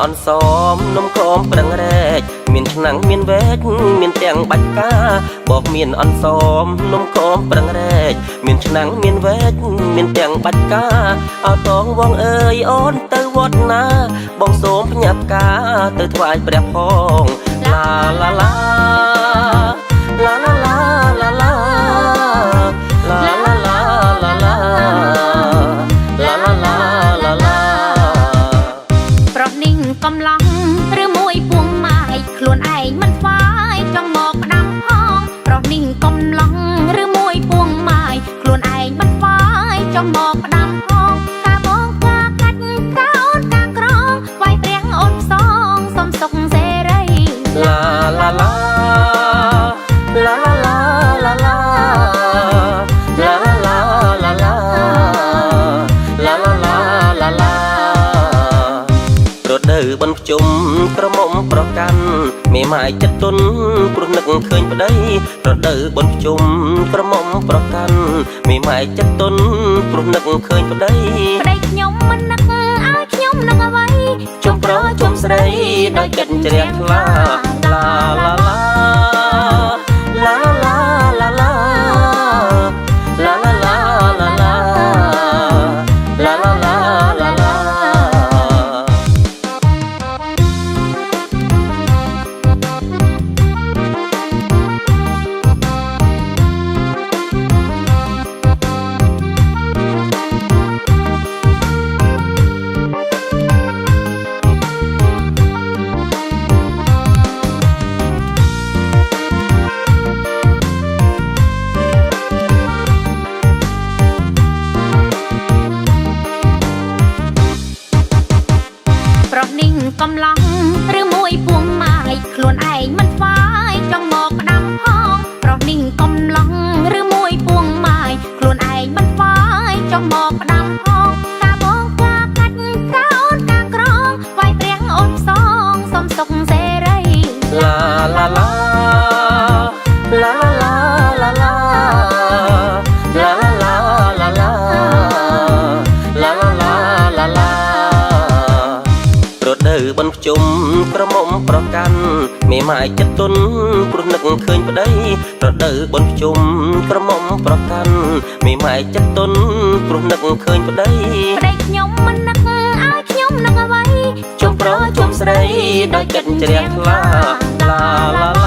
អនសមនំខំប្រឹងរែកមានឆ្នាំងមានវែកមានទាំងបាច់កាបោកមានអនសមនំខំប្រឹងរែកមានឆ្នាំងមានវែកមានទាំងបាច់កាអោតងវងអើយអូនទៅវត្តណាបងសូមផ្ញើផ្កាទៅថ្វាយព្រះផងឡាឡាឡាឡាឡាឡាឡាឡាឡាឡាឡាឡាឡាឡាឡាឡាប្រninhកំឡងឬមួយពួងម៉ាយខ្លួនឯងមិនស្វាយចង់មកផ្ដាំផងប្រninhកំឡងឬមួយពួងម៉ាយខ្លួនឯងមិនស្វាយចង់មកផ្ដាំផងការបងការកាច់ការអូនការក្រងវាយព្រះអូនផ្សងសុំសុខសេរីឡាឡាឡាឡាឡាឡាឡាឡាឡាឡាឡាឡាឡាឡាឡាឡារដូវបន់ខ្ជុំក្រមុំប្រកាន់មេម៉ាយចិត្តទុនព្រោះនឹកឃើញប្តីរដូវបន់ខ្ជុំក្រមុំប្រកាន់មេម៉ាយចិត្តទុនព្រោះនឹកឃើញប្តីប្តីខ្ញុំមិននឹកឲ្យខ្ញុំនឹកអ្វីជុំប្រុសជុំស្រីដោយចិត្តជ្រះថ្លាឡាឡាឡាឡាឡាឡាឡាឡាឡាឡាឡាឡាឡាឡាឡាឡាឡាប្រninhកំឡងឬមួយពួងម៉ាយខ្លួនឯងមិនស្វាយចង់មកផ្ដាំផងប្រninhកំឡងឬមួយពួងម៉ាយខ្លួនឯងមិនស្វាយចង់មកផ្ដាំផងការបងការកាច់ការអូនការក្រងវាយព្រះអូនផ្សងសុំសុខសេរីឡាឡាឡាឡាឡាឡាឡាឡាឡាឡាឡាឡាឡាឡាឡាឡារដូវបន់ខ្ជុំក្រមុំប្រកាន់មេម៉ាយចិត្តទុនព្រោះនឹកឃើញប្តីរដូវបន់ខ្ជុំក្រមុំប្រកាន់មេម៉ាយចិត្តទុនព្រោះនឹកឃើញប្តីប្តីខ្ញុំមិននឹកឲ្យខ្ញុំនឹកអ្វីជុំប្រុសជុំស្រីដោយចិត្តជ្រះថ្លាឡាឡា